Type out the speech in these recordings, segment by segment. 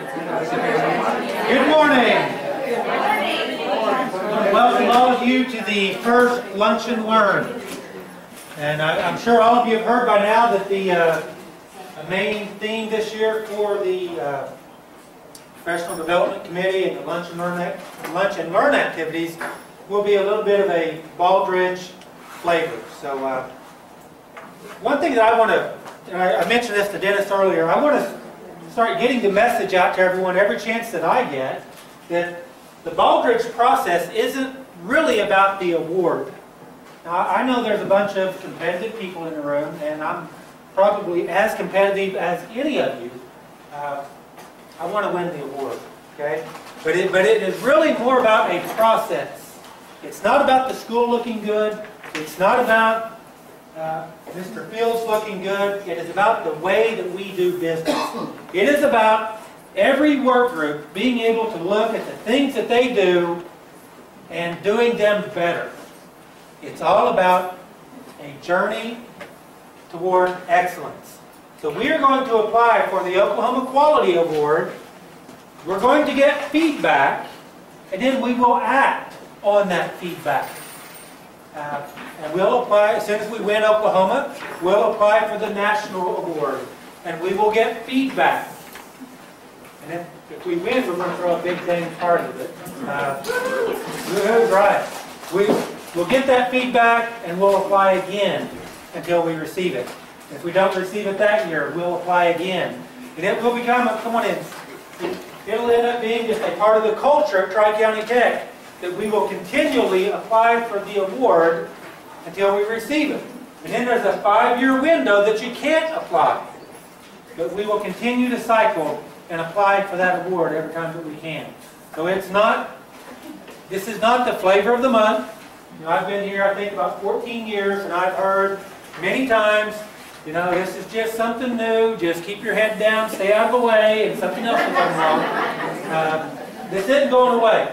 Good morning. Welcome all of you to the first Lunch and Learn. And I'm sure all of you have heard by now that the main theme this year for the Professional Development Committee and the Lunch and Learn activities will be a little bit of a Baldrige flavor. So one thing that I want to, and I mentioned this to Dennis earlier, I want to start getting the message out to everyone every chance that I get that the Baldrige process isn't really about the award. Now, I know there's a bunch of competitive people in the room, and I'm probably as competitive as any of you. I want to win the award, okay? But it is really more about a process. It's not about the school looking good. It's not about Mr. Fields looking good. It is about the way that we do business. It is about every work group being able to look at the things that they do and doing them better. It's all about a journey toward excellence. So we are going to apply for the Oklahoma Quality Award. We're going to get feedback, and then we will act on that feedback. And we'll apply, as soon as we win Oklahoma, we'll apply for the National Award. And we will get feedback. And if we win, we're going to throw a big dang party of it. Right. We'll get that feedback and we'll apply again until we receive it. If we don't receive it that year, we'll apply again. And it will become, come on in, it'll end up being just a part of the culture at Tri-County Tech that we will continually apply for the award until we receive it. And then there's a 5-year window that you can't apply. But we will continue to cycle and apply for that award every time that we can. So it's not, this is not the flavor of the month. You know, I've been here, I think, about 14 years, and I've heard many times, you know, this is just something new, just keep your head down, stay out of the way, and something else will come along. This isn't going away.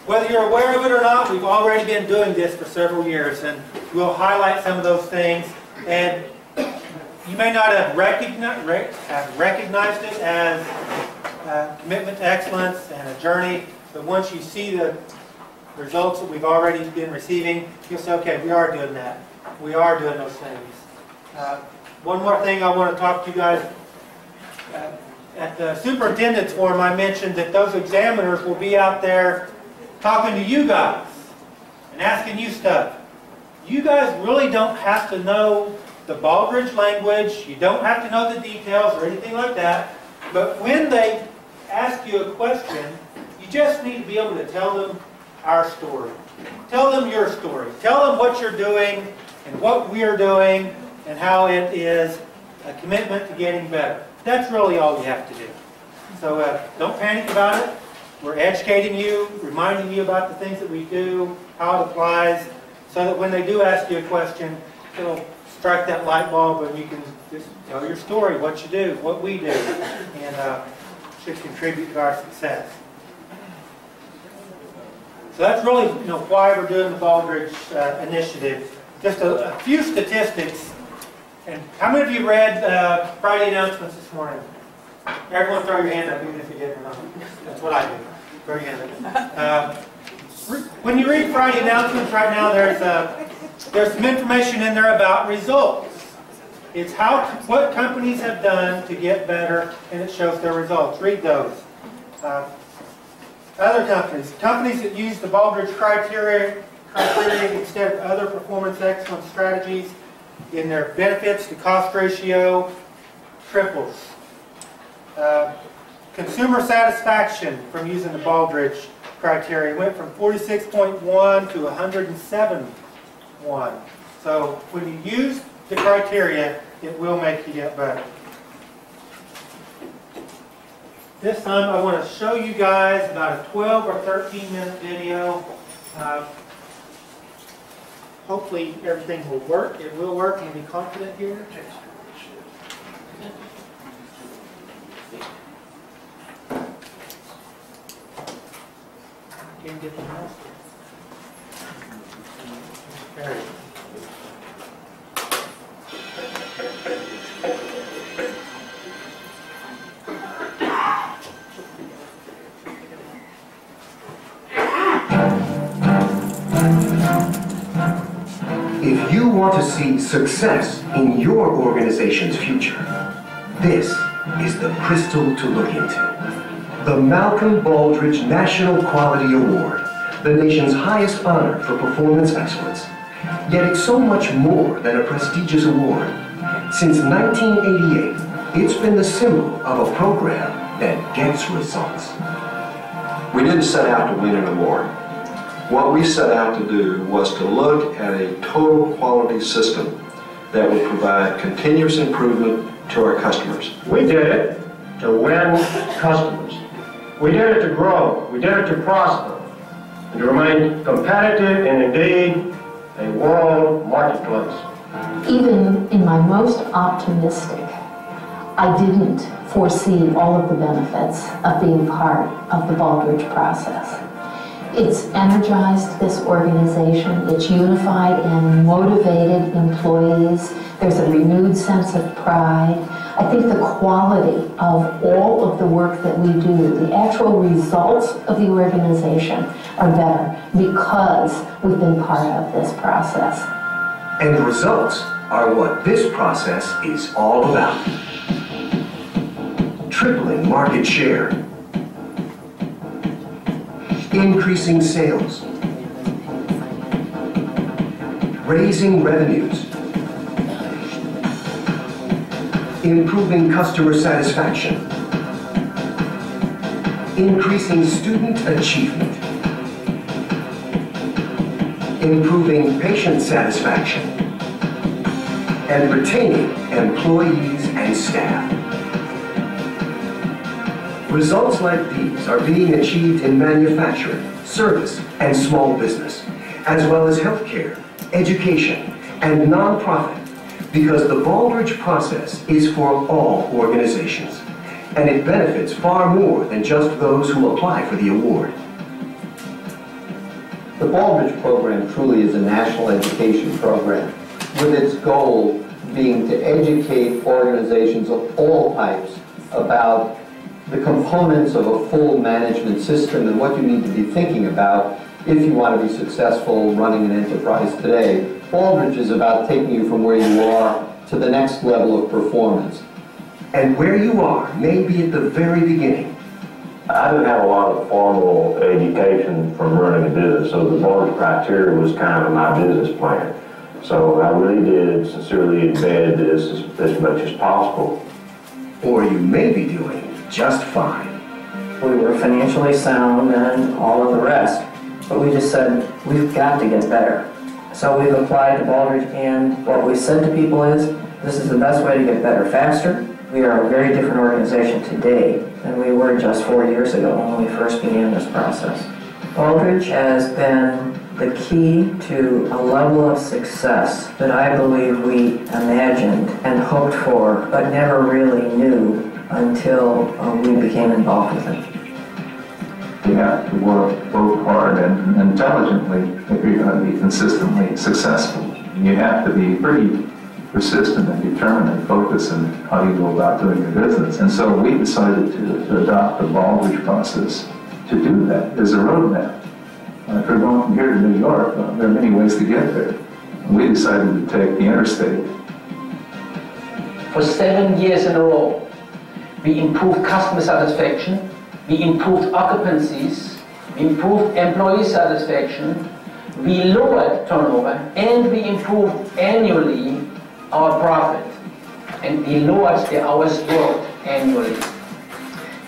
Whether you're aware of it or not, we've already been doing this for several years, and we'll highlight some of those things. And you may not have recognized it as a commitment to excellence and a journey, but once you see the results that we've already been receiving, you'll say, okay, we are doing that. We are doing those things. One more thing I want to talk to you guys. At the superintendent's forum, I mentioned that those examiners will be out there talking to you guys and asking you stuff. You guys really don't have to know the Baldrige language. You don't have to know the details or anything like that. But when they ask you a question, you just need to be able to tell them our story. Tell them your story. Tell them what you're doing and what we're doing and how it is a commitment to getting better. That's really all you have to do. So don't panic about it. We're educating you, reminding you about the things that we do, how it applies, so that when they do ask you a question, it'll strike that light bulb and you can just tell your story, what you do, what we do, and should contribute to our success. So that's really, why we're doing the Baldrige initiative. Just a few statistics. And how many of you read Friday announcements this morning? Everyone throw your hand up, even if you didn't know. That's what I do. Throw your hand up. When you read Friday announcements right now, there's some information in there about results. It's what companies have done to get better, and it shows their results. Read those. Other companies that use the Baldrige criteria instead of other performance excellence strategies in their benefits to cost ratio triples. Consumer satisfaction from using the Baldrige criteria went from 46.1 to 107.1. So when you use the criteria, it will make you get better. This time I want to show you guys about a 12 or 13 minute video. Hopefully everything will work. It will work. Can you be confident here? Can you get the mouse? There you go. you want to see success in your organization's future, this is the crystal to look into. The Malcolm Baldrige National Quality Award, the nation's highest honor for performance excellence. Yet it's so much more than a prestigious award. Since 1988, it's been the symbol of a program that gets results. We didn't set out to win an award. What we set out to do was to look at a total quality system that would provide continuous improvement to our customers. We did it to win customers. We did it to grow. We did it to prosper and to remain competitive in indeed a world marketplace. Even in my most optimistic, I didn't foresee all of the benefits of being part of the Baldrige process. It's energized this organization, it's unified and motivated employees, there's a renewed sense of pride. I think the quality of all of the work that we do, the actual results of the organization are better because we've been part of this process. And the results are what this process is all about. Tripling market share, increasing sales, raising revenues, improving customer satisfaction, increasing student achievement, improving patient satisfaction, and retaining employees and staff. Results like these are being achieved in manufacturing, service, and small business, as well as healthcare, education, and nonprofit, because the Baldrige process is for all organizations, and it benefits far more than just those who apply for the award. The Baldrige program truly is a national education program, with its goal being to educate organizations of all types about the components of a full management system and what you need to be thinking about if you want to be successful running an enterprise today. Baldrige is about taking you from where you are to the next level of performance. And where you are may be at the very beginning. I didn't have a lot of formal education from running a business, so the Baldrige criteria was kind of my business plan. So I really did sincerely embed this as much as possible. Or you may be doing just fine. We were financially sound and all of the rest, but we just said, we've got to get better. So we've applied to Baldrige, and what we said to people is, this is the best way to get better faster. We are a very different organization today than we were just 4 years ago when we first began this process. Baldrige has been the key to a level of success that I believe we imagined and hoped for, but never really knew until we became involved with it. You have to work both hard and intelligently if you're going to be consistently successful. You have to be pretty persistent and determined and focused on how you go about doing your business. And so we decided to adopt the Baldrige process to do that as a roadmap. If we're going from here to New York, there are many ways to get there. We decided to take the interstate. For 7 years in a row, we improved customer satisfaction, we improved occupancies, we improved employee satisfaction, we lowered turnover, and we improved annually our profit, and we lowered the hours worked annually.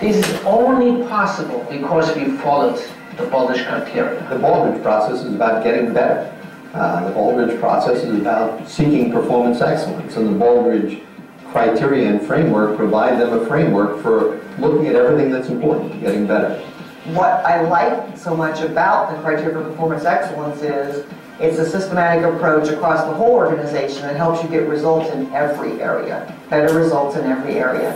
This is only possible because we followed the Baldrige criteria. The Baldrige process is about getting better. The Baldrige process is about seeking performance excellence, and the Baldrige criteria and framework provide them a framework for looking at everything that's important, getting better. What I like so much about the criteria for performance excellence is it's a systematic approach across the whole organization that helps you get results in every area, better results in every area.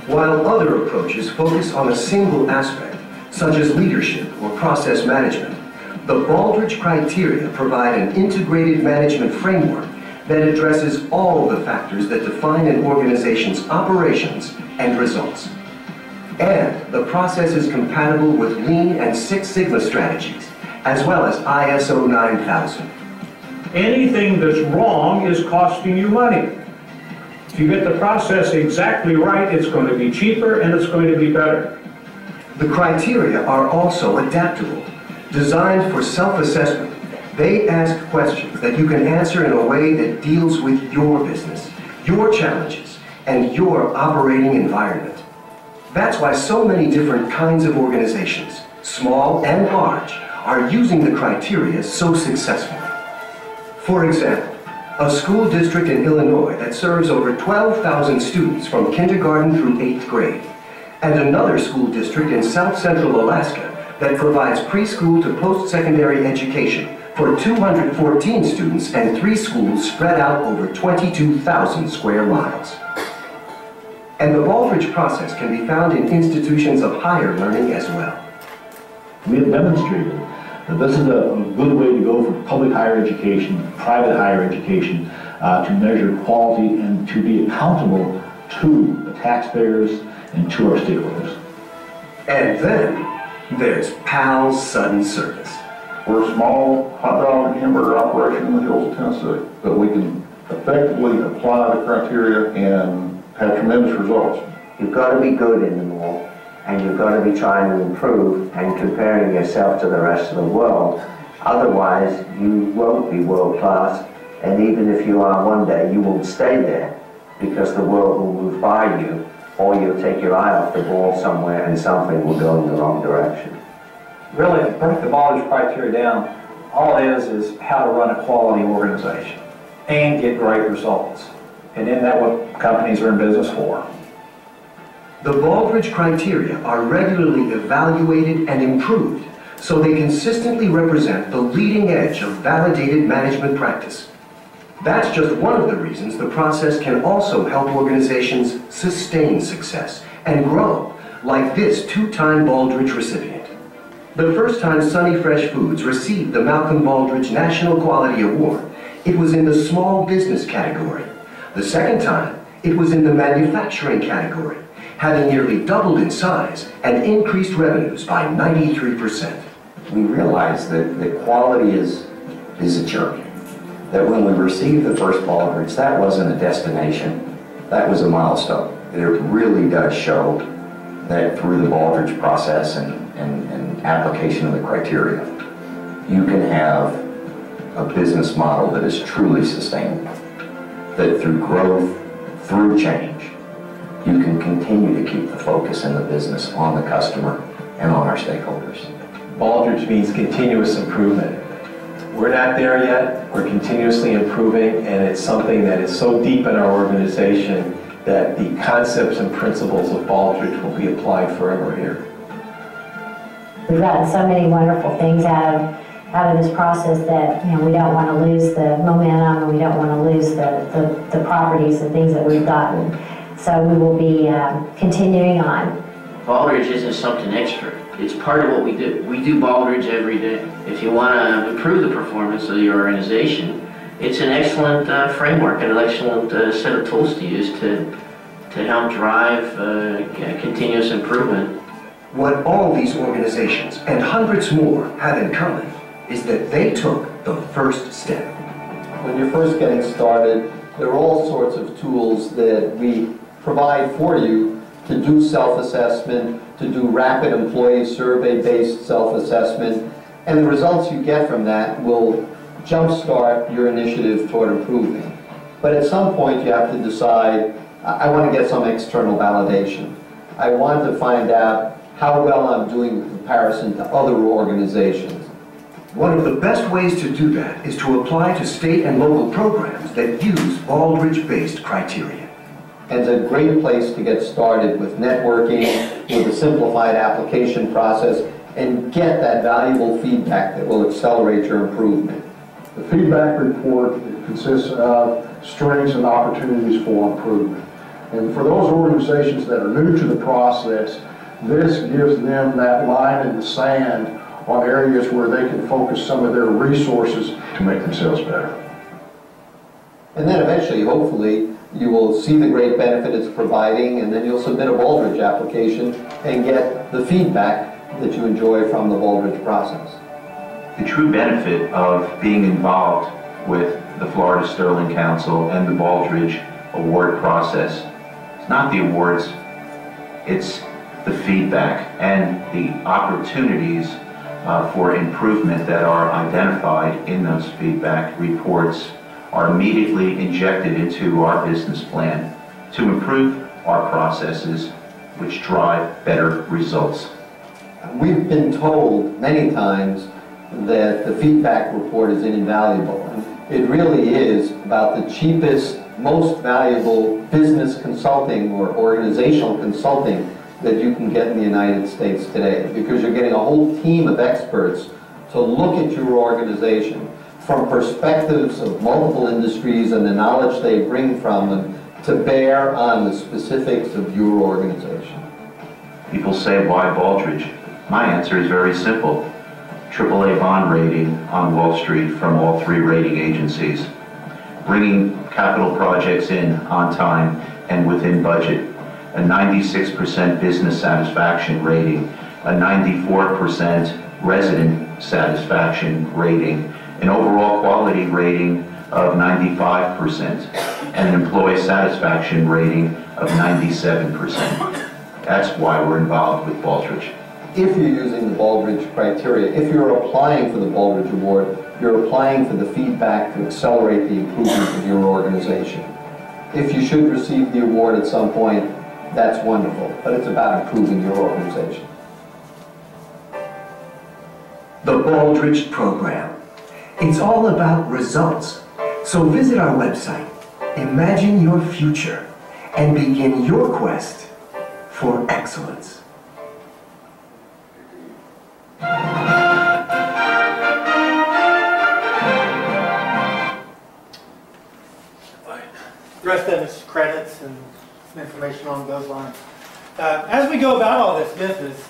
While other approaches focus on a single aspect, such as leadership or process management, the Baldrige criteria provide an integrated management framework that addresses all the factors that define an organization's operations and results. And the process is compatible with Lean and Six Sigma strategies, as well as ISO 9000. Anything that's wrong is costing you money. If you get the process exactly right, it's going to be cheaper and it's going to be better. The criteria are also adaptable, designed for self-assessment. They ask questions that you can answer in a way that deals with your business, your challenges, and your operating environment. That's why so many different kinds of organizations, small and large, are using the criteria so successfully. For example, a school district in Illinois that serves over 12,000 students from kindergarten through 8th grade, and another school district in South Central Alaska that provides preschool to post-secondary education for 214 students and 3 schools spread out over 22,000 square miles. And the Baldrige process can be found in institutions of higher learning as well. We have demonstrated that this is a good way to go for public higher education, private higher education, to measure quality and to be accountable to the taxpayers and to our stakeholders. And then there's PAL's Sudden Service. We're a small hot dog and hamburger operation in the hills of Tennessee, but we can effectively apply the criteria and have tremendous results. You've got to be good in the mall, and you've got to be trying to improve and comparing yourself to the rest of the world. Otherwise, you won't be world class, and even if you are one day, you won't stay there because the world will move by you, or you'll take your eye off the ball somewhere and something will go in the wrong direction. Really, to break the Baldrige criteria down, all it is how to run a quality organization and get great results. And isn't that what companies are in business for? The Baldrige criteria are regularly evaluated and improved so they consistently represent the leading edge of validated management practice. That's just one of the reasons the process can also help organizations sustain success and grow, like this 2-time Baldrige recipient. The first time Sunny Fresh Foods received the Malcolm Baldrige National Quality Award, it was in the small business category. The second time, it was in the manufacturing category, having nearly doubled in size and increased revenues by 93%. We realized that quality is a journey. That when we received the first Baldrige, that wasn't a destination, that was a milestone. It really does show that through the Baldrige process and application of the criteria, you can have a business model that is truly sustainable. That through growth, through change, you can continue to keep the focus in the business on the customer and on our stakeholders. Baldrige means continuous improvement. We're not there yet, we're continuously improving, and it's something that is so deep in our organization that the concepts and principles of Baldrige will be applied forever here. We've gotten so many wonderful things out of this process that, you know, we don't want to lose the momentum, and we don't want to lose the properties and things that we've gotten. So we will be continuing on. Baldrige isn't something extra. It's part of what we do. We do Baldrige every day. If you want to improve the performance of your organization, it's an excellent framework and an excellent set of tools to use to help drive continuous improvement. What all these organizations and hundreds more have in common is that they took the first step. When you're first getting started, there are all sorts of tools that we provide for you to do self-assessment, to do rapid employee survey-based self-assessment, and the results you get from that will jumpstart your initiative toward improving. But at some point you have to decide, I want to get some external validation. I want to find out how well I'm doing in comparison to other organizations. One of the best ways to do that is to apply to state and local programs that use Baldrige-based criteria. And it's a great place to get started with networking, with a simplified application process, and get that valuable feedback that will accelerate your improvement. The feedback report consists of strengths and opportunities for improvement. And for those organizations that are new to the process, this gives them that line in the sand on areas where they can focus some of their resources to make themselves better. And then eventually, hopefully, you will see the great benefit it's providing, and then you'll submit a Baldrige application and get the feedback that you enjoy from the Baldrige process. The true benefit of being involved with the Florida Sterling Council and the Baldrige award process. It's not the awards, it's the feedback and the opportunities for improvement that are identified in those feedback reports are immediately injected into our business plan to improve our processes, which drive better results. We've been told many times that the feedback report is invaluable. It really is about the cheapest, most valuable business consulting or organizational consulting that you can get in the United States today, because you're getting a whole team of experts to look at your organization from perspectives of multiple industries and the knowledge they bring from them to bear on the specifics of your organization. People say, why Baldrige? My answer is very simple. AAA bond rating on Wall Street from all three rating agencies. Bringing capital projects in on time and within budget. A 96% business satisfaction rating. A 94% resident satisfaction rating. An overall quality rating of 95%. And an employee satisfaction rating of 97%. That's why we're involved with Baldrige. If you're using the Baldrige criteria, if you're applying for the Baldrige Award, you're applying for the feedback to accelerate the improvement of your organization. If you should receive the award at some point, that's wonderful, but it's about improving your organization. The Baldrige Program. It's all about results. So visit our website, imagine your future, and begin your quest for excellence. The rest of it's credits and some information along those lines. As we go about all this business,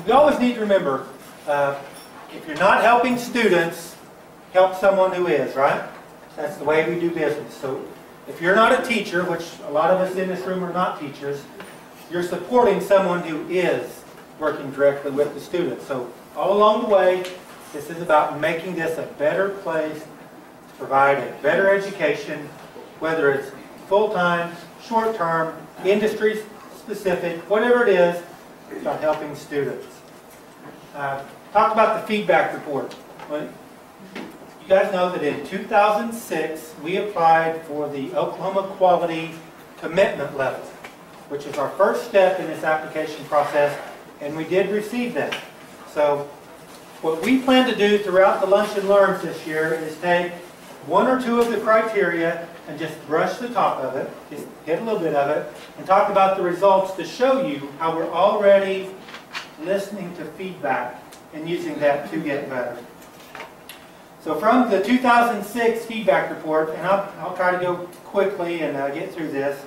we always need to remember, if you're not helping students, help someone who is, right? That's the way we do business. So if you're not a teacher, which a lot of us in this room are not teachers, you're supporting someone who is working directly with the students. So all along the way, this is about making this a better place to provide a better education, whether it's full-time, short-term, industry-specific, whatever it is, it's about helping students. Talked about the feedback report. You guys know that in 2006, we applied for the Oklahoma Quality Commitment Level, which is our first step in this application process, and we did receive that. So what we plan to do throughout the Lunch and Learns this year is take one or two of the criteria and just brush the top of it, just hit a little bit of it, and talk about the results to show you how we're already listening to feedback and using that to get better. So from the 2006 feedback report, and I'll try to go quickly and get through this.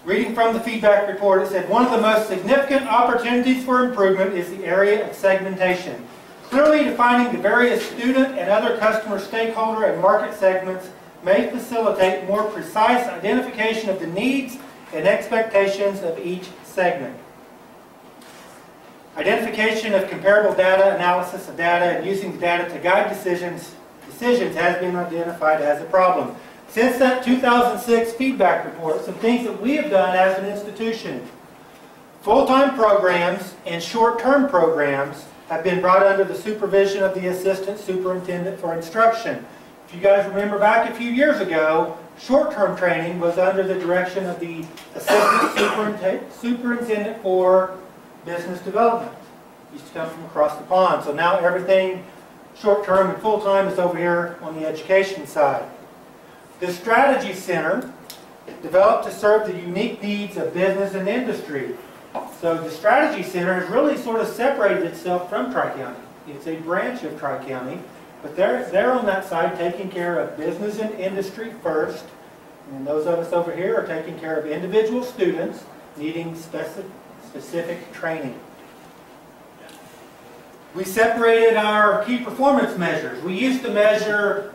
Reading from the feedback report, it said, one of the most significant opportunities for improvement is the area of segmentation. Clearly defining the various student and other customer stakeholder and market segments may facilitate more precise identification of the needs and expectations of each segment. Identification of comparable data, analysis of data, and using the data to guide decisions has been identified as a problem. Since that 2006 feedback report, some things that we have done as an institution. Full-time programs and short-term programs have been brought under the supervision of the Assistant Superintendent for Instruction. If you guys remember back a few years ago, short-term training was under the direction of the Assistant Superintendent for Business Development. It used to come from across the pond. So now everything short-term and full-time is over here on the education side. The Strategy Center developed to serve the unique needs of business and industry. So the Strategy Center has really sort of separated itself from Tri-County. It's a branch of Tri-County, but they're on that side taking care of business and industry first, and those of us over here are taking care of individual students needing specific training. We separated our key performance measures. We used to measure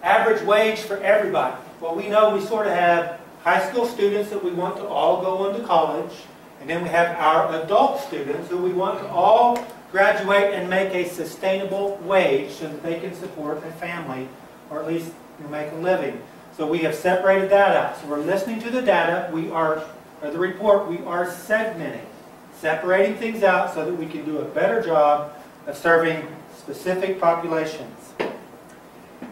average wage for everybody. Well, we know we sort of have high school students that we want to all go on to college, and then we have our adult students who we want to all graduate and make a sustainable wage so that they can support a family, or at least make a living. So we have separated that out. So we're listening to the data, or the report, we are segmenting, separating things out so that we can do a better job of serving specific populations.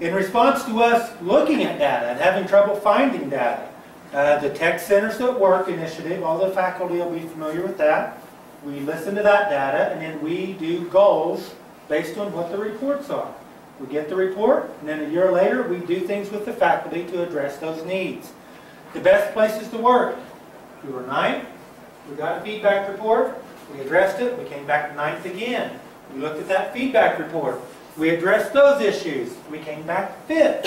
In response to us looking at data and having trouble finding data, the Tech Centers at Work initiative, all the faculty will be familiar with that. We listen to that data, and then we do goals based on what the reports are. We get the report, and then a year later, we do things with the faculty to address those needs. The best places to work. We were 9th. We got a feedback report. We addressed it. We came back 9th again. We looked at that feedback report. We addressed those issues. We came back 5th.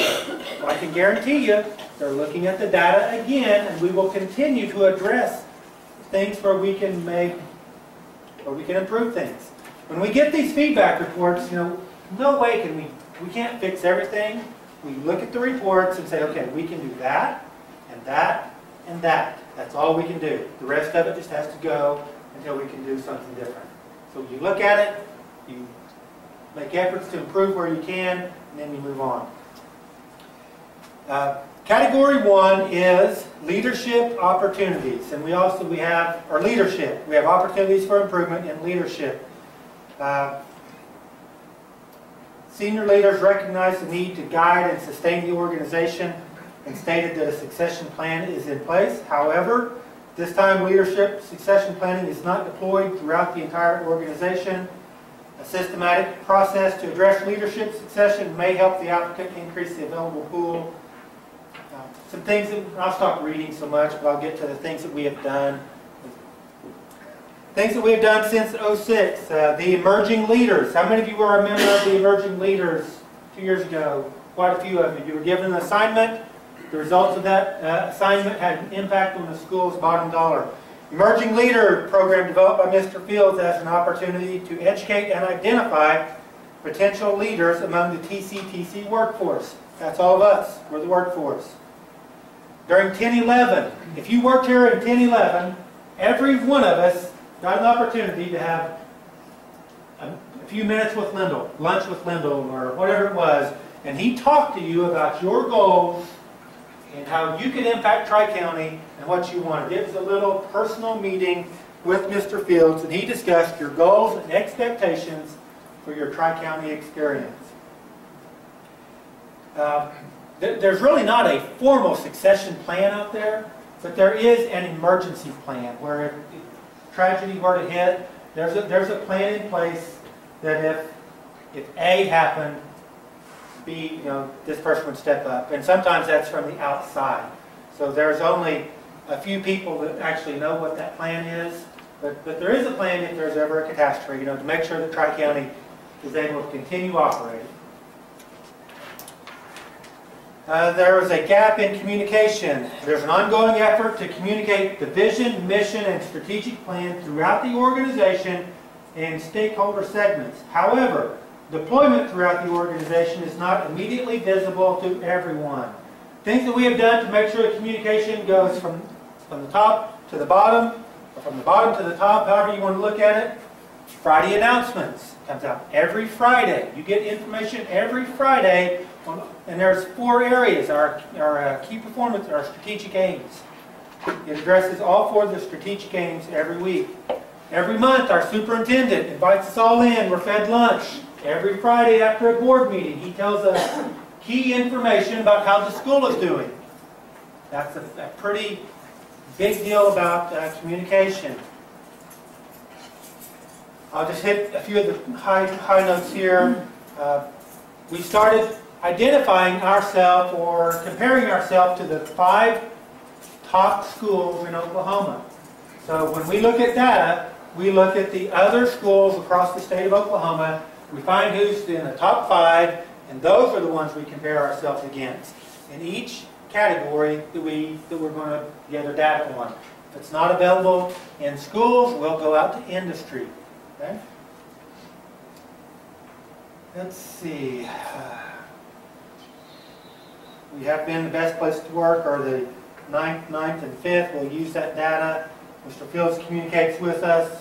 Well, I can guarantee you, they're looking at the data again, and we will continue to address things where we can improve things. When we get these feedback reports, no way can we can't fix everything. We look at the reports and say, okay, we can do that, and that, and that. That's all we can do. The rest of it just has to go until we can do something different. So you look at it, you make efforts to improve where you can, and then you move on. Category 1 is leadership opportunities, and we have leadership. We have opportunities for improvement in leadership. Senior leaders recognize the need to guide and sustain the organization and stated that a succession plan is in place. However, this time leadership succession planning is not deployed throughout the entire organization. A systematic process to address leadership succession may help the applicant increase the available pool. Some things that, I'll stop reading so much, but I'll get to the things that we have done. Things that we have done since '06. The emerging leaders. How many of you were a member of the emerging leaders 2 years ago? Quite a few of you. You were given an assignment. The results of that assignment had an impact on the school's bottom dollar. Emerging Leader program developed by Mr. Fields as an opportunity to educate and identify potential leaders among the TCTC workforce. That's all of us. We're the workforce. During 10-11, if you worked here in 10-11, every one of us got an opportunity to have a few minutes with Lyndall, lunch with Lyndall, or whatever it was, and he talked to you about your goals and how you could impact Tri-County and what you wanted. It was a little personal meeting with Mr. Fields, and he discussed your goals and expectations for your Tri-County experience. There's really not a formal succession plan out there, but there is an emergency plan where if tragedy were to hit, there's a plan in place that if A happened, B, this person would step up. And sometimes that's from the outside. So there's only a few people that actually know what that plan is, but there is a plan if there's ever a catastrophe, to make sure that Tri-County is able to continue operating. There is a gap in communication. There's an ongoing effort to communicate the vision, mission, and strategic plan throughout the organization and stakeholder segments. However, deployment throughout the organization is not immediately visible to everyone. Things that we have done to make sure the communication goes from the top to the bottom, or from the bottom to the top, however you want to look at it. Friday announcements comes out every Friday. You get information every Friday, and there's 4 areas, our key performance, our strategic aims. It addresses all 4 of the strategic aims every week. Every month, our superintendent invites us all in. We're fed lunch. Every Friday after a board meeting, he tells us key information about how the school is doing. That's a pretty big deal about communication. I'll just hit a few of the high notes here. We started identifying ourselves or comparing ourselves to the 5 top schools in Oklahoma. So when we look at data, we look at the other schools across the state of Oklahoma. We find who's in the top 5, and those are the ones we compare ourselves against in each category that we're going to gather data on. If it's not available in schools, we'll go out to industry. Okay? Let's see. We have been the best place to work, or the 9th, and 5th. We'll use that data. Mr. Fields communicates with us.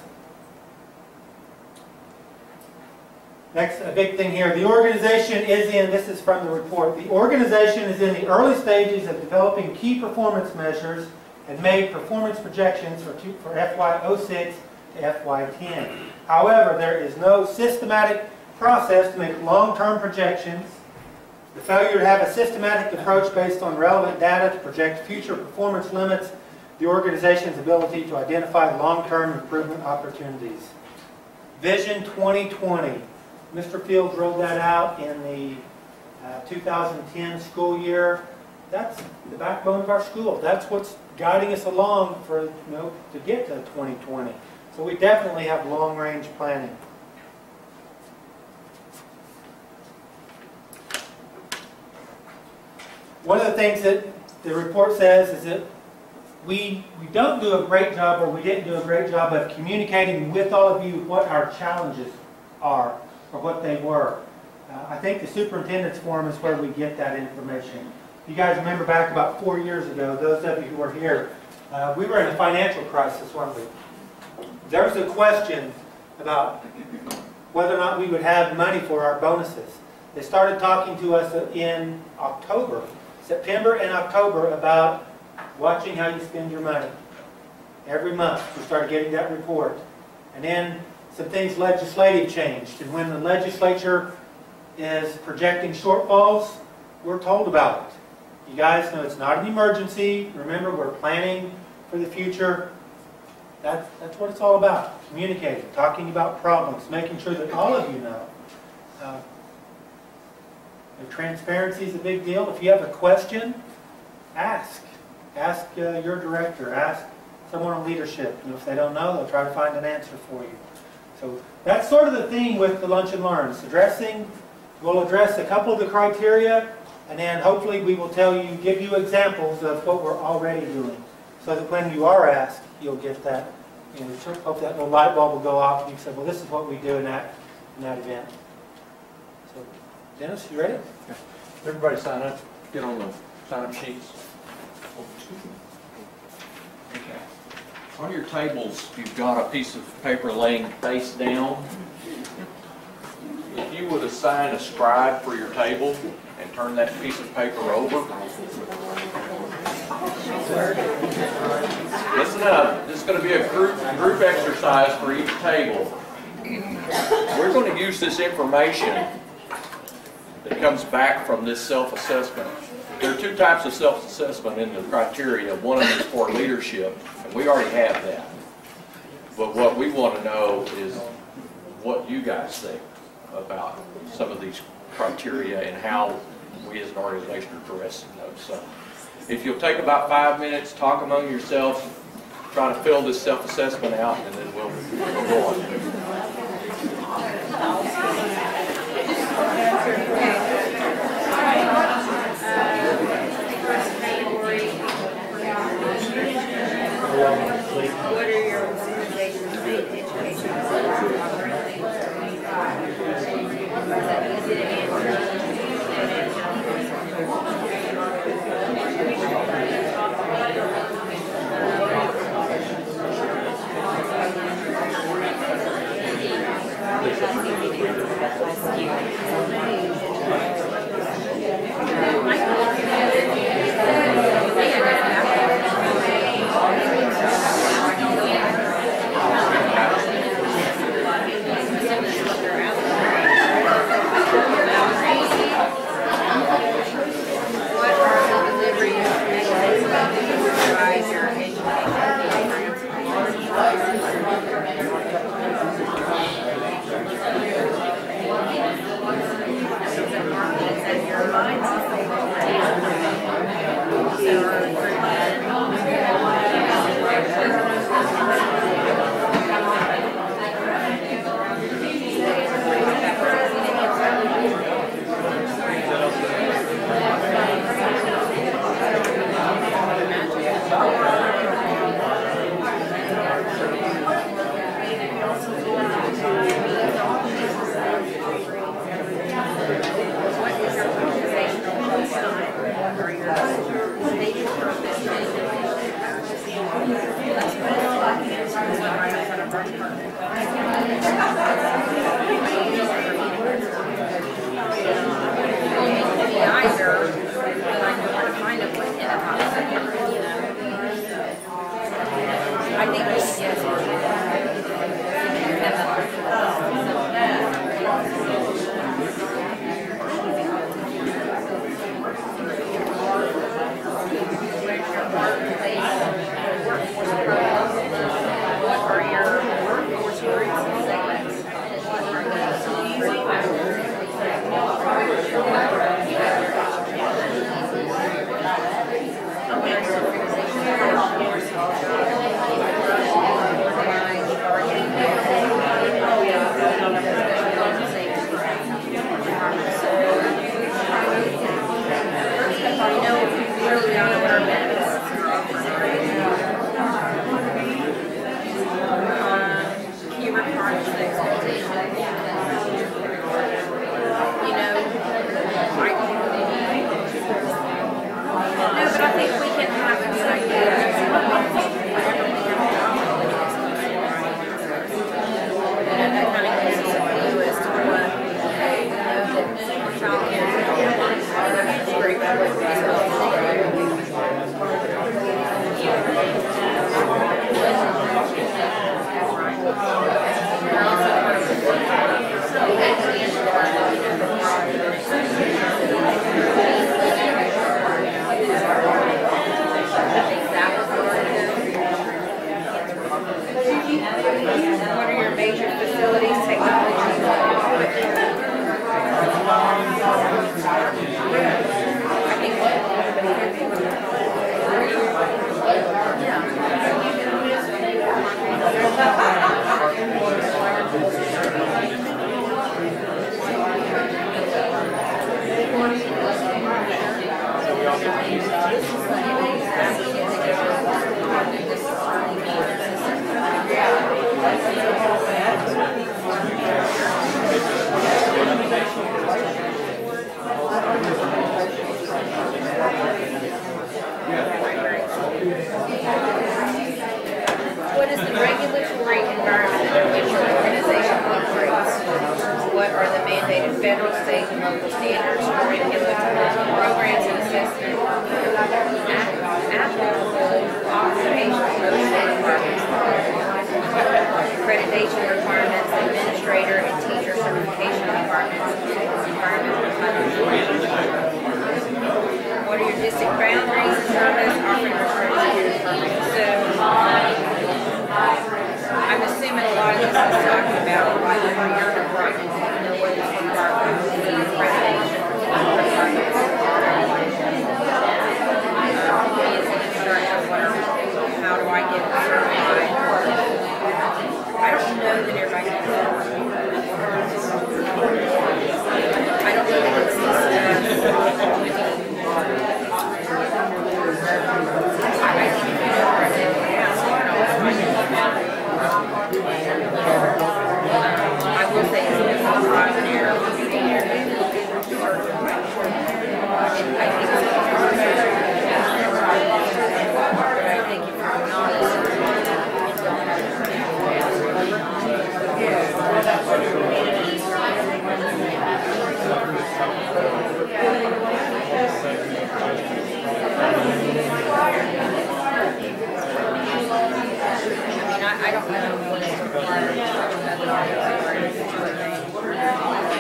Next, a big thing here. The organization is in, this is from the report, the organization is in the early stages of developing key performance measures and made performance projections for FY06 to FY10. However, there is no systematic process to make long-term projections. The failure to have a systematic approach based on relevant data to project future performance limits the organization's ability to identify long-term improvement opportunities. Vision 2020. Mr. Fields rolled that out in the 2010 school year. That's the backbone of our school. That's what's guiding us along for, to get to 2020. So we definitely have long-range planning. One of the things that the report says is that we don't do a great job, or we didn't do a great job of communicating with all of you what our challenges are, or what they were. I think the superintendent's forum is where we get that information. You guys remember back about 4 years ago, those of you who were here, we were in a financial crisis, weren't we? There was a question about whether or not we would have money for our bonuses. They started talking to us in October, September and October, about watching how you spend your money. Every month we started getting that report. And then some things legislative changed. And when the legislature is projecting shortfalls, we're told about it. You guys know it's not an emergency. Remember, we're planning for the future. That's what it's all about. Communicating, talking about problems, making sure that all of you know. Transparency is a big deal. If you have a question, ask. Ask your director. Ask someone in leadership. And if they don't know, they'll try to find an answer for you. So that's sort of the theme with the Lunch and Learns. We'll address a couple of the criteria, and then hopefully we will give you examples of what we're already doing, so that when you are asked, you'll get that. Hope that little light bulb will go off, and you say, well, this is what we do in that event. So, Dennis, you ready? Okay. Everybody sign up. Get on the sign-up sheets. Okay. On your tables, you've got a piece of paper laying face down. If you would assign a scribe for your table and turn that piece of paper over. Listen up. This is going to be a group exercise for each table. We're going to use this information that comes back from this self-assessment. There are two types of self-assessment in the criteria. One of them is for leadership, and we already have that. But what we want to know is what you guys think about some of these criteria and how we as an organization are addressing those. So if you'll take about 5 minutes, talk among yourselves, try to fill this self-assessment out, and then we'll go on. What are your organization's main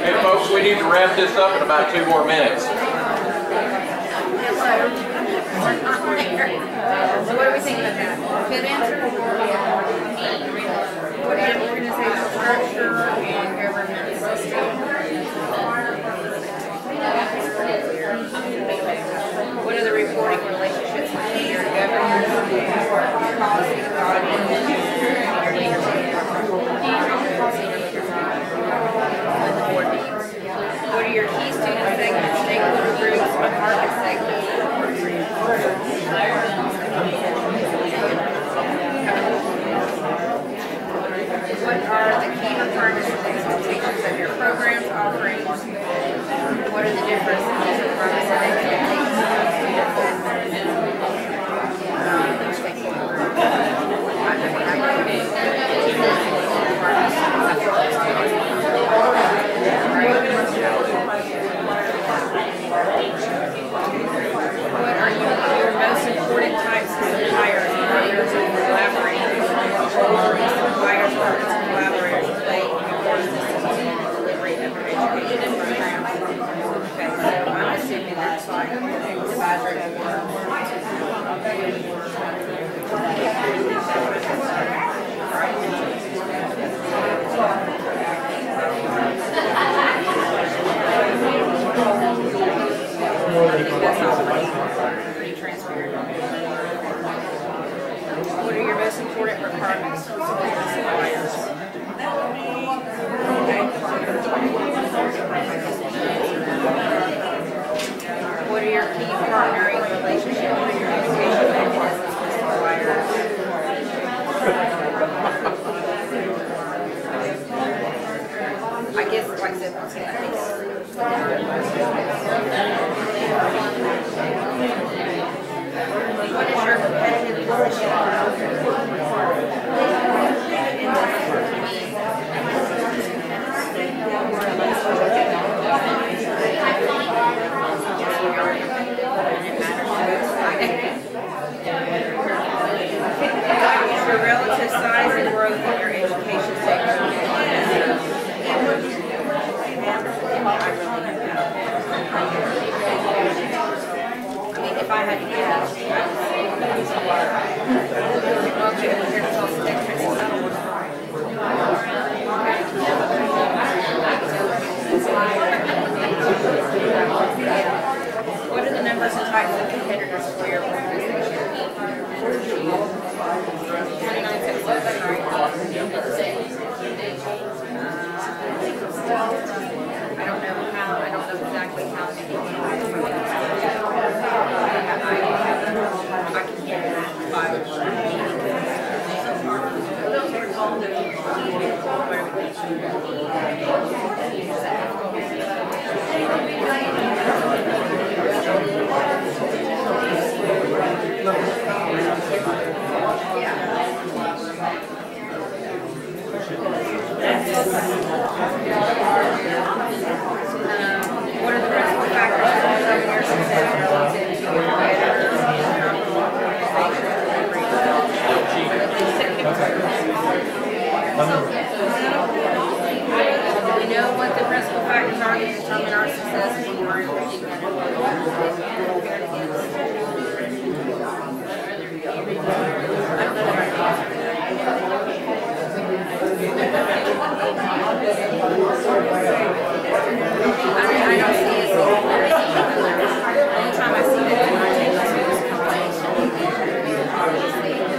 Hey folks, we need to wrap this up in about 2 more minutes. So what do we think about that? Good answer? What is organizational structure and governance system? What are the reporting relationships between your governors, policy, body, and your leadership? What are your key student segments, stakeholder groups, and market segments? What are the key requirements and expectations of your programs, offerings? What are the differences in requirements and expectations of your students? What are your most important types of suppliers, partners, and collaborators? Suppliers, partners, and collaborators play an important role in the delivery of your education programs. Okay, so I'm assuming that's like advisory board. Pretty transparent. What are your most important requirements for suppliers? What are your key partnering relationships with your education and business suppliers? I guess, like I said, what is your competitive position? Your relative size and growth in your education sector. If I had to guess, what are the numbers and types of competitors for your organization? 29,600, right? I don't know exactly how many. I can get it 5 what are the risk factors that determine your success relative to your competitors? Do we know what the principal factors are that determine our success when we're compared against? I don't see it. The only time I see that when I take this combination,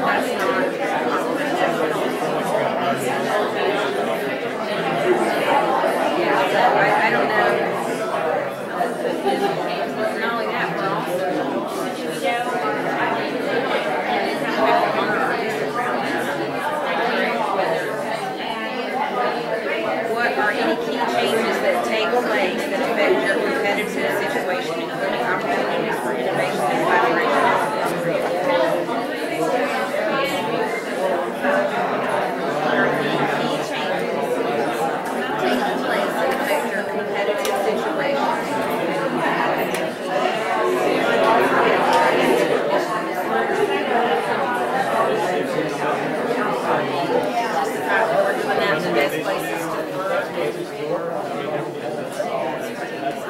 that's not. Yeah, so I don't know. Not only that, evaluation, including opportunities for innovation and collaboration. There are key changes taking place that affect your competitive situation.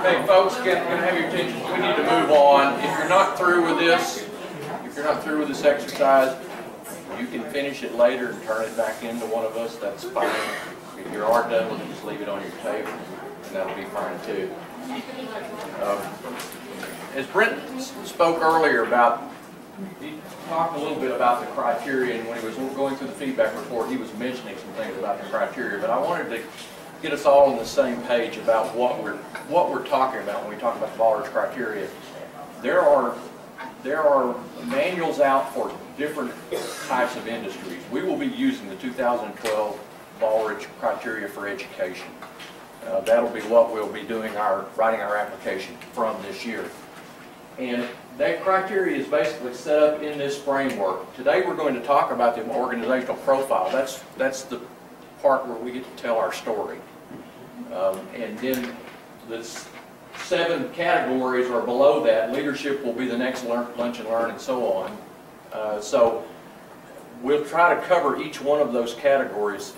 Okay, folks, can I have your attention? We need to move on. If you're not through with this, exercise, you can finish it later and turn it back into one of us. That's fine. If you are done with it, just leave it on your table, and that'll be fine too. As Brent spoke earlier about, he talked a little bit about the criteria, and when he was going through the feedback report, he was mentioning some things about the criteria, but I wanted to get us all on the same page about what we're talking about when we talk about the Baldrige criteria. There are manuals out for different types of industries. We will be using the 2012 Baldrige criteria for education. That'll be what we'll be doing writing our application from this year. And that criteria is basically set up in this framework. Today we're going to talk about the organizational profile. That's the part where we get to tell our story. And then the 7 categories are below that. Leadership will be the next lunch and learn and so on. So we'll try to cover each one of those categories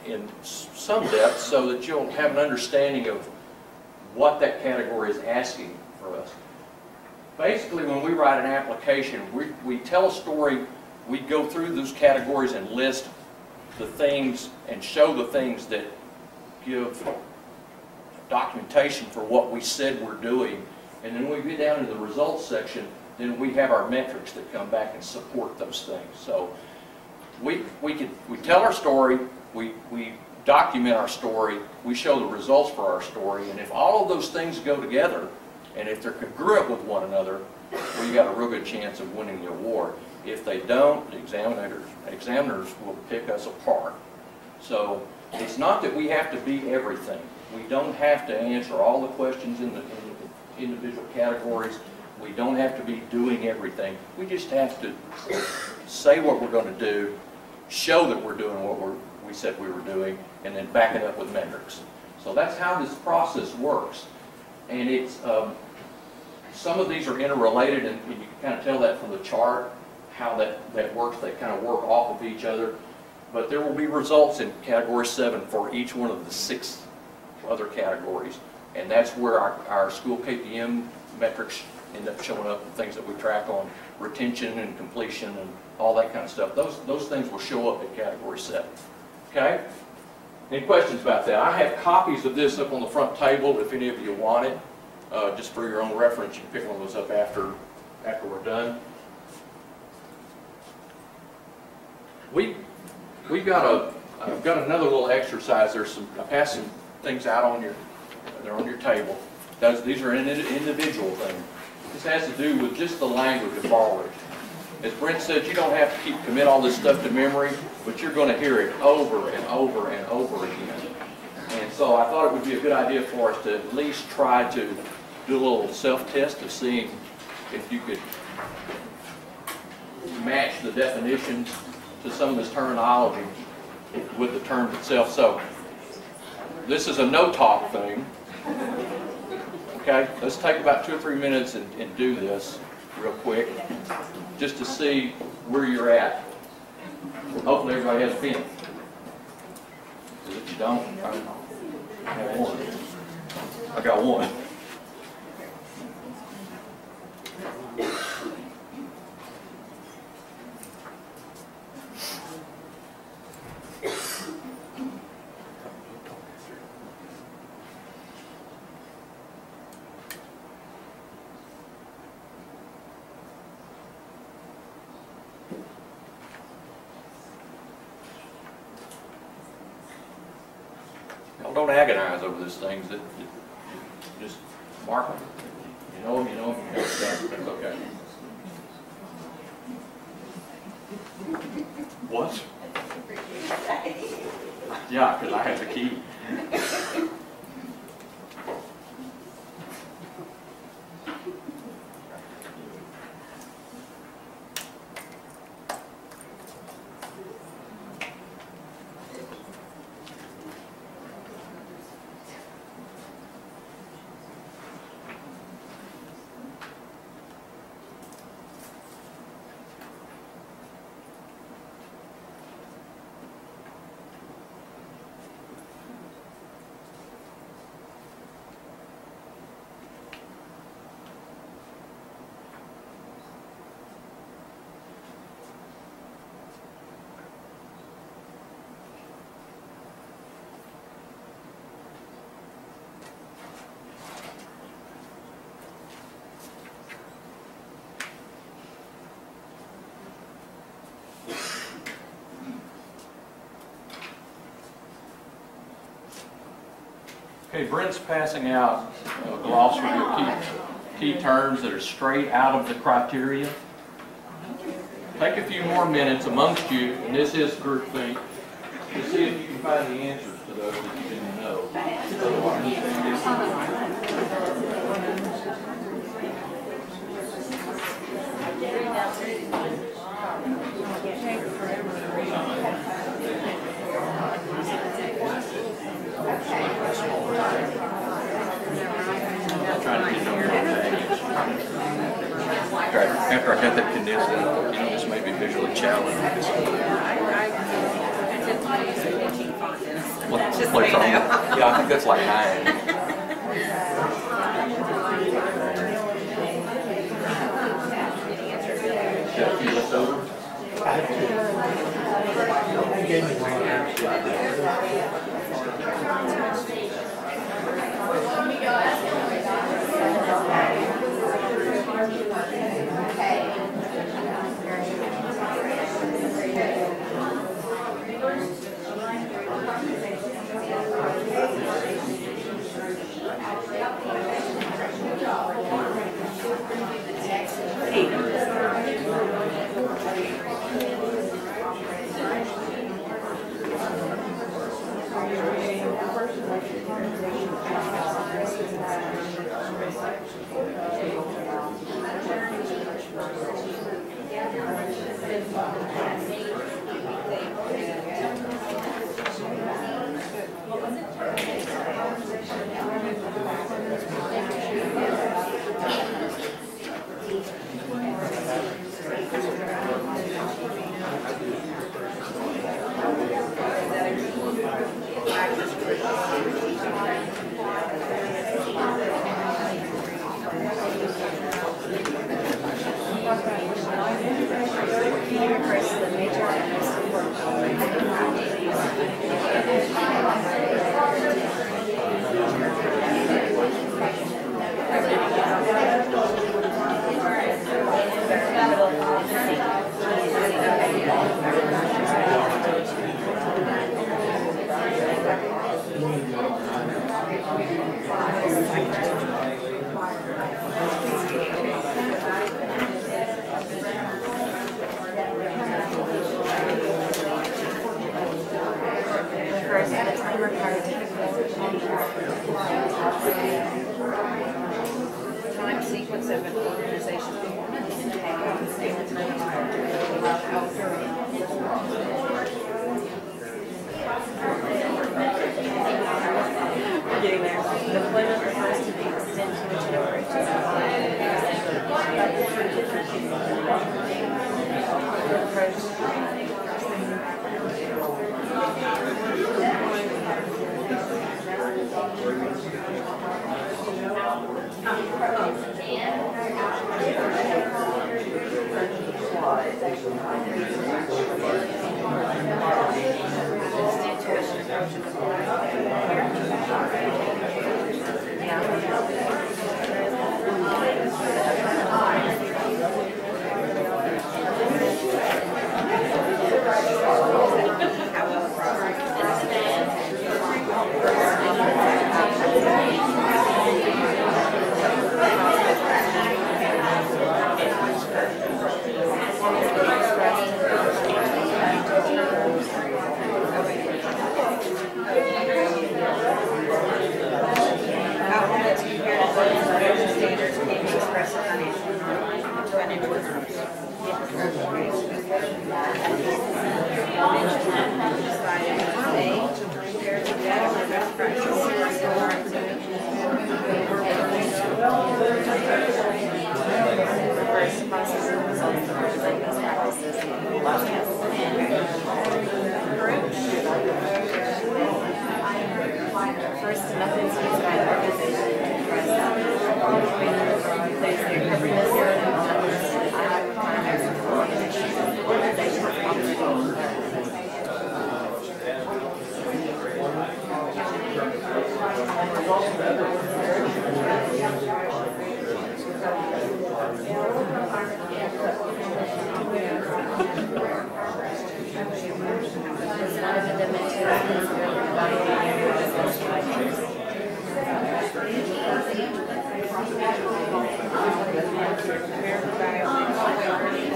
in some depth so that you'll have an understanding of what that category is asking for us. Basically, when we write an application, we tell a story, we go through those categories and list the things and show the things that give documentation for what we said we're doing. And then when we get down to the results section, then we have our metrics that come back and support those things. So we tell our story, we document our story, we show the results for our story, and if all of those things go together, and if they're congruent with one another, we got a real good chance of winning the award. If they don't, the examiners will pick us apart. So it's not that we have to be everything. We don't have to answer all the questions in the individual categories. We don't have to be doing everything. We just have to say what we're going to do, show that we're doing what we said we were doing, and then back it up with metrics. So that's how this process works. And it's some of these are interrelated, and you can kind of tell that from the chart, how that works. They kind of work off of each other. But there will be results in category 7 for each one of the 6 other categories. And that's where our school KPM metrics end up showing up, the things that we track on retention and completion and all that kind of stuff. Those things will show up in category 7. Okay? Any questions about that? I have copies of this up on the front table if any of you want it. Just for your own reference, you can pick one of those up after we're done. I've got another little exercise. I passed some things out they're on your table. These are an individual thing. This has to do with just the language of Baldrige. As Brent said, you don't have to commit all this stuff to memory, but you're going to hear it over and over and over again. And so I thought it would be a good idea for us to at least try to do a little self-test of seeing if you could match the definitions to some of this terminology with the term itself. So this is a no-talk thing. Okay, let's take about 2 or 3 minutes and do this real quick, just to see where you're at. Hopefully everybody has a pen. If you don't, I have one. I got one. Don't agonize over these things. Just mark them. You know them, you know them, you know them. That's okay. What? Yeah, because I have the key. Okay, Brent's passing out a glossary of key terms that are straight out of the criteria. Take a few more minutes amongst you, and this is groupthink, to see if you can find the answers to those that you didn't know. After I got that condensed, this may be visually challenging. Yeah, I think that's like 9. Got a few left over? He gave me one. Time sequence of an organization performance. We're getting there. Deployment refers to the extent to which an American Biotechnology,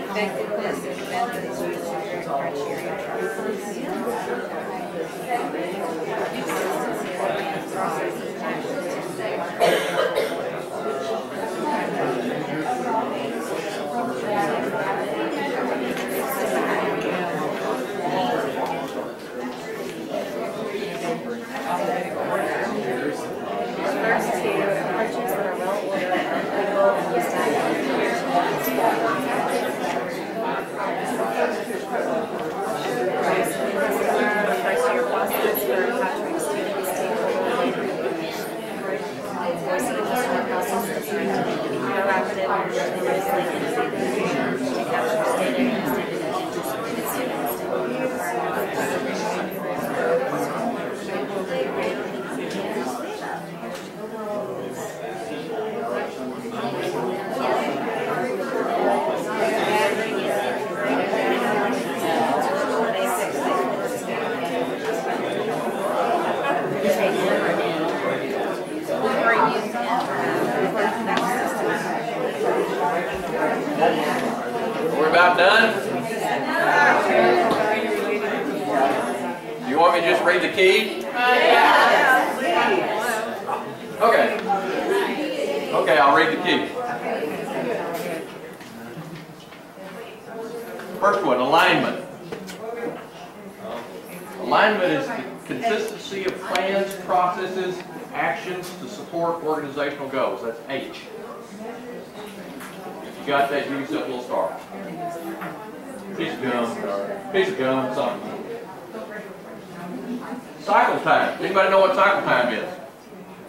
effectiveness and methods used to create criteria We're about done? You want me to just read the key? Okay. Okay, I'll read the key. First one, alignment. Alignment is the consistency of plans, processes, actions to support organizational goals. That's H. If you got that, give yourself a little star. Piece of gum, something. Cycle time. Anybody know what cycle time is?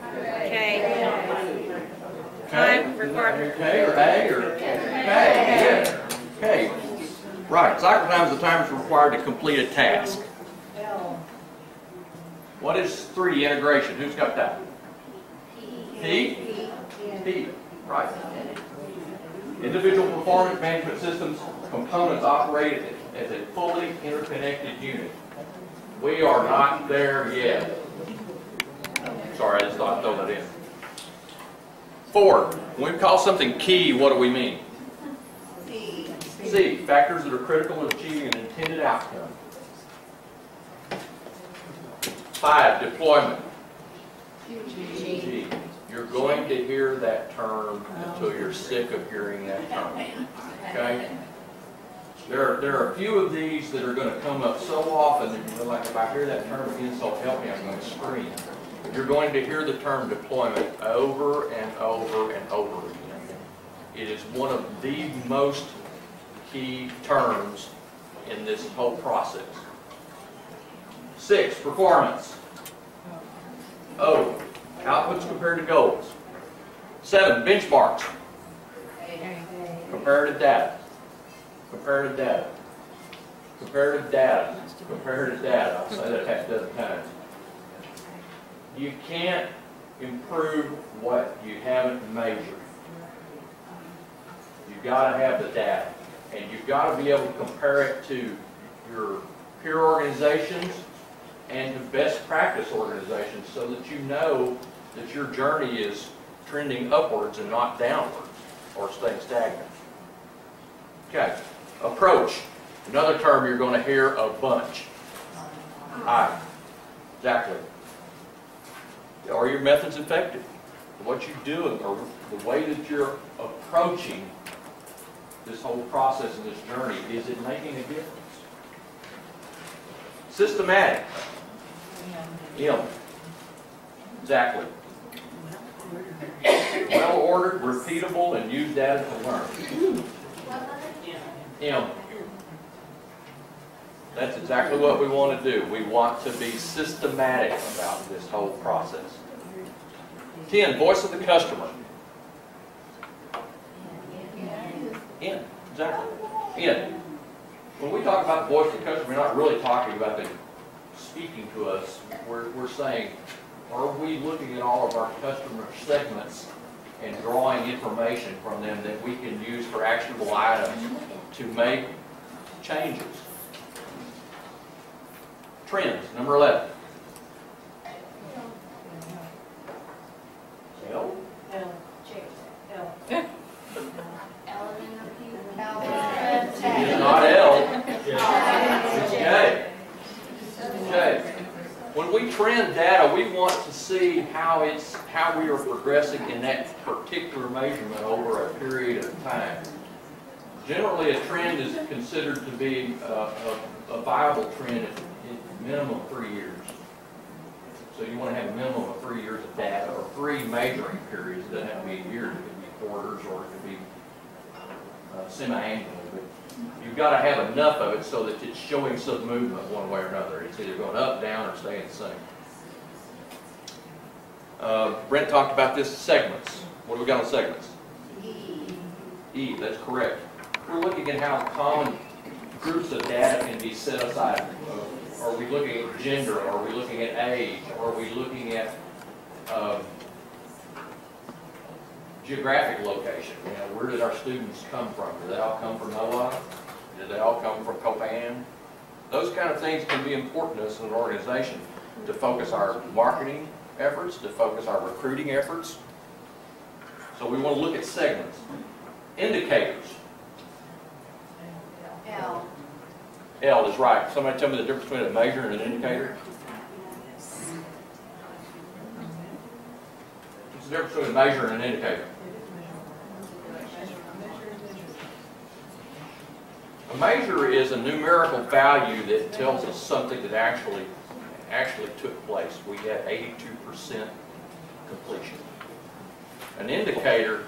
Okay. Time required. K or A or K? Yeah. K. Right. Cycle time is the time it's required to complete a task. What is 3, integration? Who's got that? P? P. Right. Individual performance management systems components operate as a fully interconnected unit. We are not there yet. Sorry, I just thought I'd throw that in. 4, when we call something key, what do we mean? C, factors that are critical in achieving an intended outcome. 5, deployment. G. You're going to hear that term until you're sick of hearing that term. Okay? There are a few of these that are going to come up so often that you're like, if I hear that term again, so help me, I'm going to scream. You're going to hear the term deployment over and over and over again. It is one of the most key terms in this whole process. 6, performance. O, outputs compared to goals. 7, benchmarks. Comparative data. Comparative data. Comparative data. Comparative data. I'll say that half a dozen times. You can't improve what you haven't measured. You've got to have the data. And you've got to be able to compare it to your peer organizations and to best practice organizations so that you know that your journey is trending upwards and not downwards or staying stagnant. Okay, approach. Another term you're going to hear a bunch. I. Exactly. Are your methods effective? What you're doing or the way that you're approaching this whole process and this journey, is it making a difference? Systematic. M. Exactly. Well-ordered, repeatable, and use data to learn. M. That's exactly what we want to do. We want to be systematic about this whole process. 10. Voice of the customer. N. Exactly. N. When we talk about the voice of the customer, we're not really talking about them speaking to us. We're saying, are we looking at all of our customer segments and drawing information from them that we can use for actionable items to make changes? Trends, number 11. L? how we are progressing in that particular measurement over a period of time. Generally, a trend is considered to be a viable trend at minimum 3 years. So you want to have a minimum of 3 years of data, or 3 measuring periods. It doesn't have to be years, it could be quarters, or it could be semi-annual. But you've got to have enough of it so that it's showing some movement one way or another. It's either going up, down, or staying the same. Brent talked about this segments. What do we got on segments? E, that's correct. We're looking at how common groups of data can be set aside. Are we looking at gender? Are we looking at age? Are we looking at geographic location? You know, where did our students come from? Did they all come from NOAA? Did they all come from Copan? Those kind of things can be important to us as an organization to focus our marketing efforts, to focus our recruiting efforts. So we want to look at segments. Indicators. L. L is right. Somebody tell me the difference between a measure and an indicator. What's the difference between a measure and an indicator? A measure is a numerical value that tells us something that actually took place. We had 82% completion. An indicator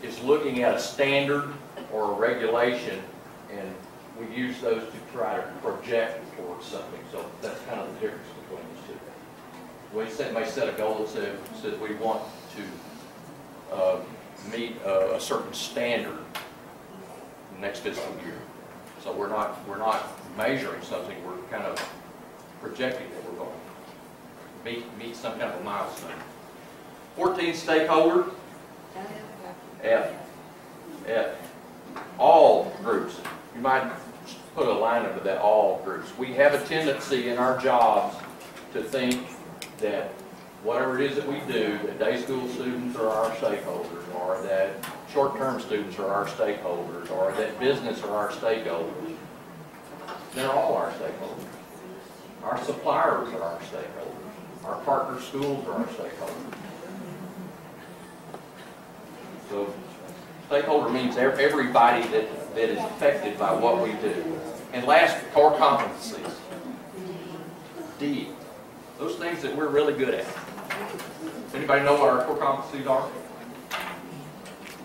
is looking at a standard or a regulation, and we use those to try to project towards something. So that's kind of the difference between these two. We may set a goal that says we want to meet a certain standard next fiscal year. So we're not measuring something. We're kind of projecting that we're going to meet some kind of a milestone. 14 stakeholder. F. All groups. You might put a line under that, all groups. We have a tendency in our jobs to think that whatever it is that we do, that day school students are our stakeholders, or that short-term students are our stakeholders, or that business are our stakeholders. They're all our stakeholders. Our suppliers are our stakeholders. Our partner schools are our stakeholders. So stakeholder means everybody that is affected by what we do. And last, core competencies. D. Those things that we're really good at. Anybody know what our core competencies are?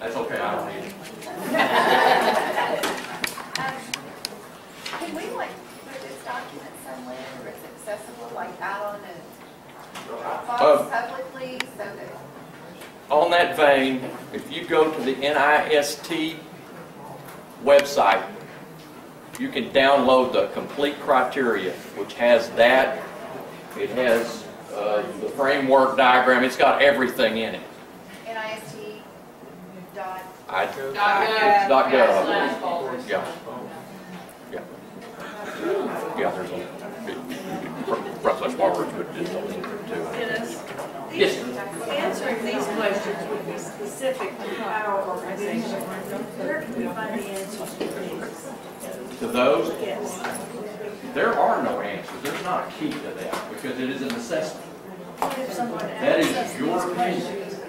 That's okay, I don't need it. Can we put this document somewhere where it's accessible, like out on a Dropbox publicly, so that... On that vein, if you go to the NIST website, you can download the complete criteria, which has that. It has the framework diagram. It's got everything in it. NIST dot... It's .gov. Yeah. Yeah, there's a front slash words, but it's on there too. Yes. Answering these questions would be specific to our organization. Where can we find the answers to these? To those? Yes. There are no answers. There's not a key to that because it is an assessment. If someone That is asks your these opinion. questions,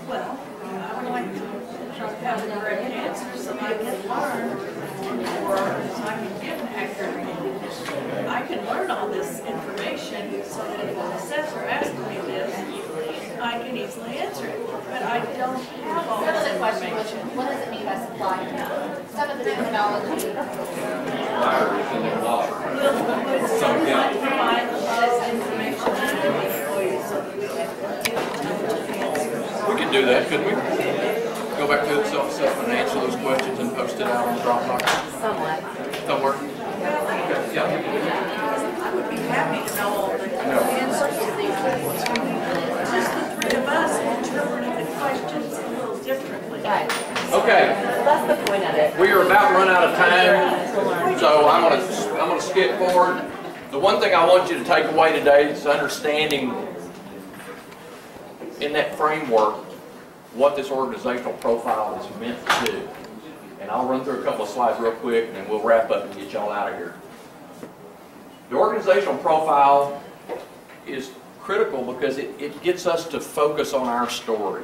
well, I would like to have the correct answers so I can learn, or so I can give an accurate opinion. I can learn all this information so that if an assessor asks me this, I can easily answer it. But I don't have all Some of this the questions was, information. what does it mean by supply? Some of the terminology. Would someone like to provide this information to the employees so that we can answer? We can do that, couldn't we? Go back to the self-assessment and answer those questions and post it out on the Dropbox. Somewhere. Okay, yeah. I would be happy to know all the answers to these things. Just the three of us interpreting the questions a little differently. Okay. That's the point of it. We are about to run out of time, so I'm gonna skip forward. The one thing I want you to take away today is understanding in that framework what this organizational profile is meant to do. And I'll run through a couple of slides real quick and then we'll wrap up and get y'all out of here. The organizational profile is critical because it gets us to focus on our story.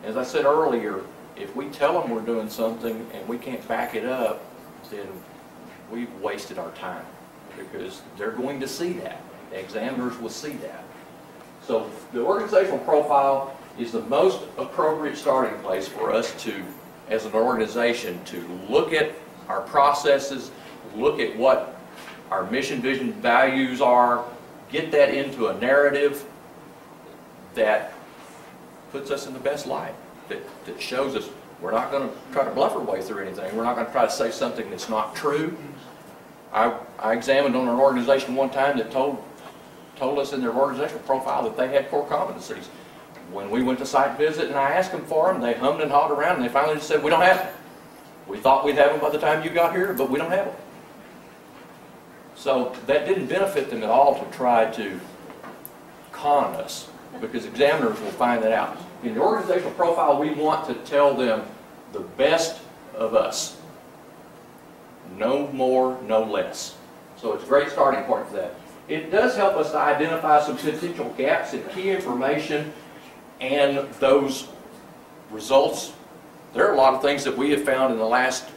As I said earlier, if we tell them we're doing something and we can't back it up, then we've wasted our time, because they're going to see that. The examiners will see that. So the organizational profile is the most appropriate starting place for us to, as an organization, to look at our processes, look at what our mission, vision, values are, get that into a narrative that puts us in the best light, that shows us we're not going to try to bluff our way through anything. We're not going to try to say something that's not true. I examined on an organization one time that told us in their organizational profile that they had core competencies. When we went to site visit and I asked them for them, they hummed and hawed around and they finally just said, we don't have them. We thought we'd have them by the time you got here, but we don't have them. So that didn't benefit them at all to try to con us, because examiners will find that out. In the organizational profile, we want to tell them the best of us. No more, no less. So it's a great starting point for that. It does help us to identify some potential gaps in key information and those results. There are a lot of things that we have found in the last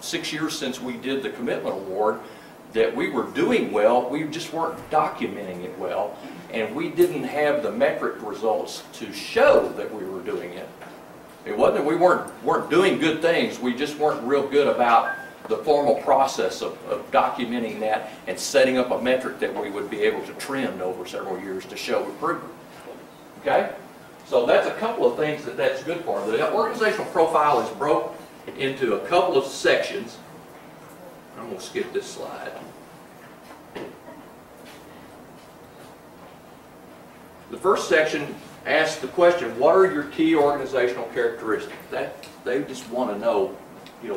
6 years since we did the commitment award that we were doing well, we just weren't documenting it well, and we didn't have the metric results to show that we were doing it. It wasn't that we weren't doing good things, we just weren't real good about the formal process of documenting that and setting up a metric that we would be able to trend over several years to show improvement. Okay? So that's a couple of things that's good for. The organizational profile is broke into a couple of sections. I'm going to skip this slide. The first section asks the question, what are your key organizational characteristics? They just want to know,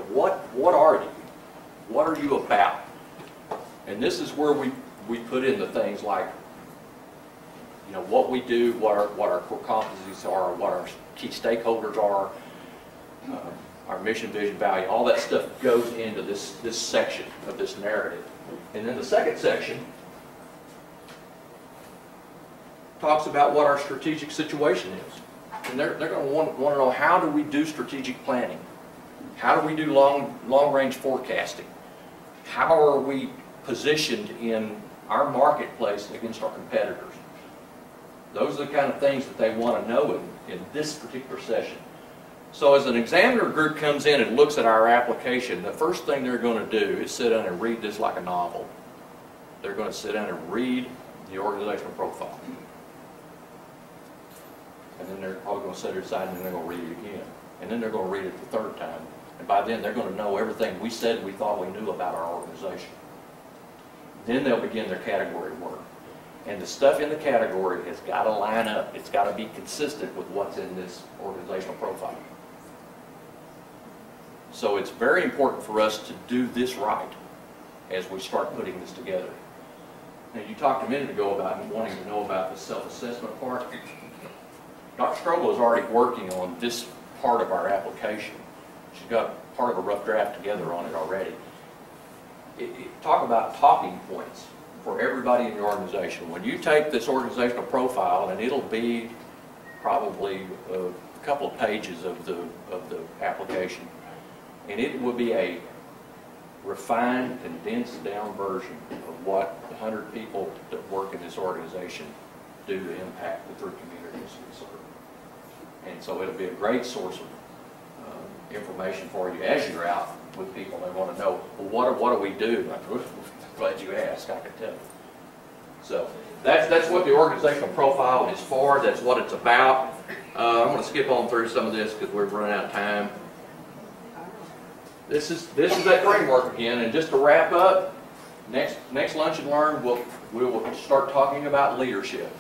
what are you? What are you about? And this is where we put in the things like, what we do, what our core competencies are, what our key stakeholders are, our mission, vision, value, all that stuff goes into this section of this narrative. And then the second section talks about what our strategic situation is. And they're going to want to know, how do we do strategic planning? How do we do long-range forecasting? How are we positioned in our marketplace against our competitors? Those are the kind of things that they want to know in this particular session. So as an examiner group comes in and looks at our application, the first thing they're going to do is sit down and read this like a novel. They're going to sit down and read the organizational profile. And then they're probably going to set it aside and then they're going to read it again. And then they're going to read it the third time. And by then they're going to know everything we said we thought we knew about our organization. Then they'll begin their category work. And the stuff in the category has got to line up. It's got to be consistent with what's in this organizational profile. So it's very important for us to do this right as we start putting this together. Now, you talked a minute ago about wanting to know about the self-assessment part. Dr. Strobel is already working on this part of our application. She's got part of a rough draft together on it already. Talk about talking points for everybody in the organization. When you take this organizational profile, and it'll be probably a couple of pages of the application, and it will be a refined, condensed down version of what the 100 people that work in this organization do to impact the 3 communities we serve. And so it'll be a great source of information for you as you're out with people. They want to know, well, what do we do? I'm glad you asked, I can tell you. So that's what the organizational profile is for. That's what it's about. I'm going to skip on through some of this because we're running out of time. This is that framework again. And just to wrap up, next Lunch and Learn, we will start talking about leadership.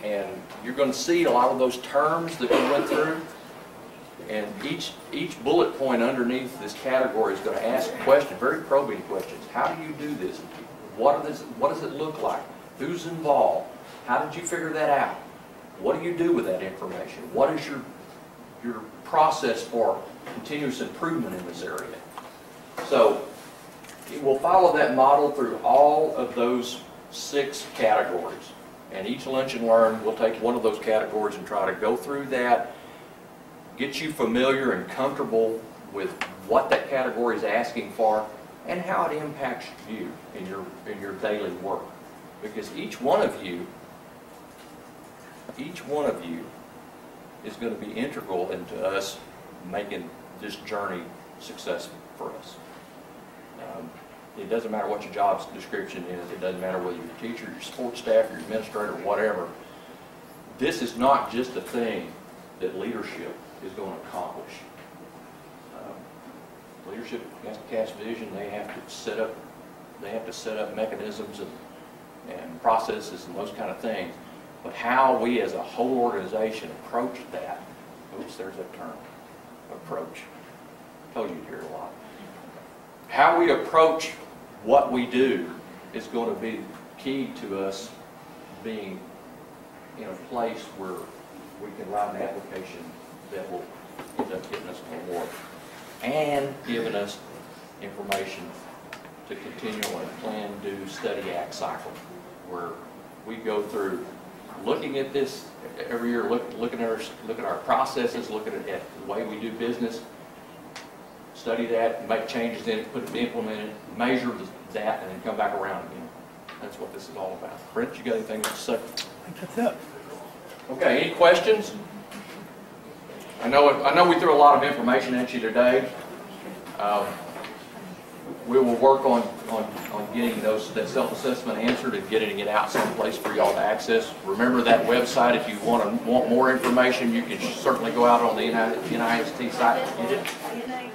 And you're going to see a lot of those terms that we went through. And each bullet point underneath this category is going to ask a question, very probing questions. How do you do this? What does it look like? Who's involved? How did you figure that out? What do you do with that information? What is your process for continuous improvement in this area? So it will follow that model through all of those 6 categories. And each Lunch and Learn, we'll take one of those categories and try to go through that, get you familiar and comfortable with what that category is asking for and how it impacts you in your daily work. Because each one of you is going to be integral into us making this journey successful for us. It doesn't matter what your job description is. It doesn't matter whether you're a teacher, your support staff, your administrator, whatever. This is not just a thing that leadership is going to accomplish. Leadership has to cast vision. They have to set up mechanisms and processes and those kind of things. But how we as a whole organization approach that, oops, there's that term, approach. I told you you'd hear it a lot. How we approach what we do is going to be key to us being in a place where we can write an application that will end up getting us an award and giving us information to continue on a plan, do, study, act cycle, where we go through looking at this every year, looking at our processes, looking at the way we do business, study that, make changes in it, implement it, measure that, and then come back around again. That's what this is all about. Brent, you got anything to say? I think that's it. Okay, any questions? I know we threw a lot of information at you today. We will work on getting that self-assessment answered and getting it out someplace for y'all to access. Remember that website. If you want more information, you can certainly go out on the NIST site and get it.